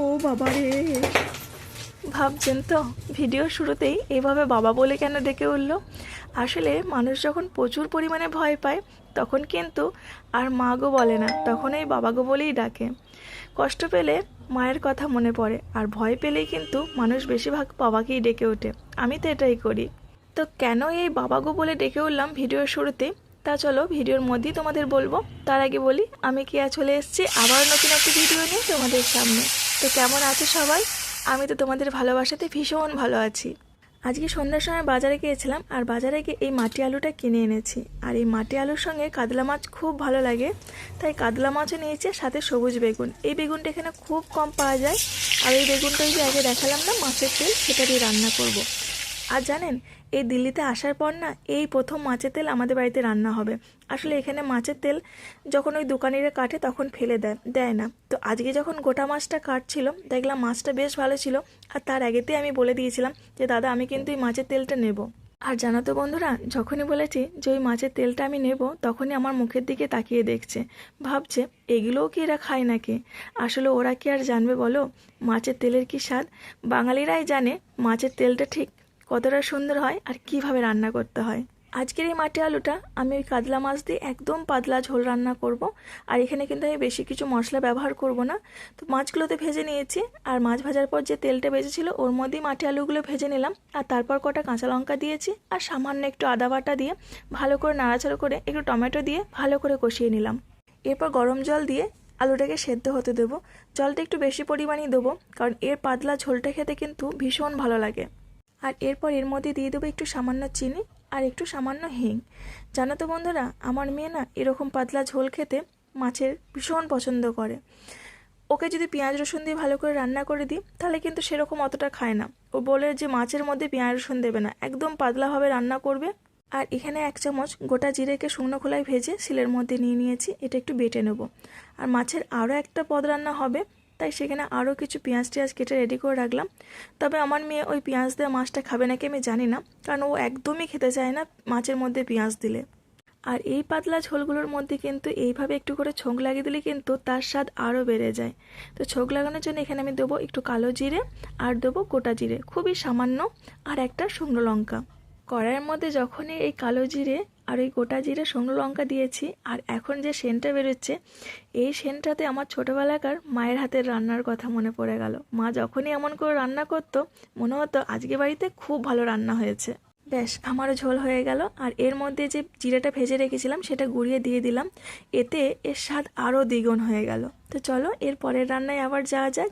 ও বাবা রে, ভাবছেন তো ভিডিও শুরুতেই এভাবে বাবা বলে কেন ডেকে উঠল? আসলে মানুষ যখন প্রচুর পরিমাণে ভয় পায় তখন কিন্তু আর মা গো বলে না, তখন এই বাবা গো বলেই ডাকে। কষ্ট পেলে মায়ের কথা মনে পড়ে, আর ভয় পেলেই কিন্তু মানুষ বেশিরভাগ বাবাকেই ডেকে ওঠে। আমি তো এটাই করি। তো কেন এই বাবা গো বলে ডেকে উঠলাম ভিডিওর শুরুতে, তা চলো ভিডিওর মধ্যেই তোমাদের বলবো। তার আগে বলি, আমি কিয়া চলে এসেছি আবার নতুন একটা ভিডিও নিয়ে তোমাদের সামনে। তো কেমন আছো সবাই? আমি তো তোমাদের ভালোবাসাতে ভীষণ ভালো আছি। আজকে সন্ধ্যার সময় বাজারে গিয়েছিলাম, আর বাজারে গিয়ে এই মাটি আলুটা কিনে এনেছি। আর এই মাটি আলুর সঙ্গে কাতলা মাছ খুব ভালো লাগে, তাই কাতলা মাছও নিয়েছি, সাথে সবুজ বেগুন। এই বেগুনটা এখানে খুব কম পাওয়া যায়। আর এই বেগুনটা যে আগে দেখালাম না মাছের তেল, সেটা দিয়ে রান্না করব। আর জানেন, এই দিল্লিতে আসার পর না এই প্রথম মাছের তেল আমাদের বাড়িতে রান্না হবে। আসলে এখানে মাছের তেল যখন ওই দোকানিরা কাটে তখন ফেলে দেয় না। তো আজকে যখন গোটা মাছটা কাটছিল, দেখলাম মাছটা বেশ ভালো ছিল। আর তার আগেতেই আমি বলে দিয়েছিলাম যে দাদা আমি কিন্তু এই মাছের তেলটা নেব। আর জানো তো বন্ধুরা, যখনই বলেছি যে ওই মাছের তেলটা আমি নেব, তখনই আমার মুখের দিকে তাকিয়ে দেখছে, ভাবছে এগুলোও কি এরা খায় নাকি। আসলে ওরা কি আর জানবে বলো মাছের তেলের কি স্বাদ? বাঙালিরাই জানে মাছের তেলটা ঠিক কতটা সুন্দর হয় আর কিভাবে রান্না করতে হয়। আজকের এই মাটি আলুটা আমি ওই কাতলা মাছ দিয়ে একদম পাতলা ঝোল রান্না করব। আর এখানে কিন্তু আমি বেশি কিছু মশলা ব্যবহার করব না। তো মাছগুলোতে ভেজে নিয়েছি, আর মাছ ভাজার পর যে তেলটা বেঁচেছিল ওর মধ্যেই মাটি আলুগুলো ভেজে নিলাম। আর তারপর কটা কাঁচা লঙ্কা দিয়েছি, আর সামান্য একটু আদা বাটা দিয়ে ভালো করে নাড়াচাড়া করে একটু টমেটো দিয়ে ভালো করে কষিয়ে নিলাম। এরপর গরম জল দিয়ে আলুটাকে সেদ্ধ হতে দেবো। জলটা একটু বেশি পরিমাণেই দেবো, কারণ এর পাতলা ঝোলটা খেতে কিন্তু ভীষণ ভালো লাগে। আর এরপর এর মধ্যে দিয়ে দেবো একটু সামান্য চিনি আর একটু সামান্য হিং। জানো তো বন্ধুরা, আমার মেয়ে না এরকম পাতলা ঝোল খেতে মাছের ভীষণ পছন্দ করে। ওকে যদি পেঁয়াজ রসুন দিয়ে ভালো করে রান্না করে দিই, তাহলে কিন্তু সেরকম অতটা খায় না। ও বলে যে মাছের মধ্যে পেঁয়াজ রসুন দেবে না, একদম পাতলাভাবে রান্না করবে। আর এখানে 1 চামচ গোটা জিরেকে শুকনো খোলায় ভেজে শিলের মধ্যে নিয়ে নিয়েছি, এটা একটু বেটে নেব। আর মাছের আরও একটা পদ রান্না হবে, তাই সেখানে আরও কিছু পেঁয়াজ টিয়াজ কেটে রেডি করে রাখলাম। তবে আমার মেয়ে ওই পেঁয়াজ দেওয়া মাছটা খাবে নাকি আমি জানি না, কারণ ও একদমই খেতে চায় না মাছের মধ্যে পেঁয়াজ দিলে। আর এই পাতলা ঝোলগুলোর মধ্যে কিন্তু এইভাবে একটু করে ছোঁক লাগিয়ে দিলে কিন্তু তার স্বাদ আরও বেড়ে যায়। তো ছোঁক লাগানোর জন্য এখানে আমি দেবো একটু কালো জিরে, আর দেবো গোটা জিরে খুবই সামান্য, আর একটা শুকনো লঙ্কা। কড়াইয়ের মধ্যে যখনই এই কালো জিরে আর ওই গোটা জিরে শুকনো লঙ্কা দিয়েছি, আর এখন যে সেন্টটা বেরোচ্ছে, এই সেন্টটাতে আমার ছোটোবেলাকার মায়ের হাতের রান্নার কথা মনে পড়ে গেল। মা যখনই এমন করে রান্না করতো, মনে হতো আজকে বাড়িতে খুব ভালো রান্না হয়েছে। ব্যাস, আমারও ঝোল হয়ে গেল। আর এর মধ্যে যে জিরেটা ভেজে রেখেছিলাম সেটা গুঁড়িয়ে দিয়ে দিলাম, এতে এর স্বাদ আরও দ্বিগুণ হয়ে গেল। তো চলো এর পরের রান্নায় আবার যাওয়া যাক।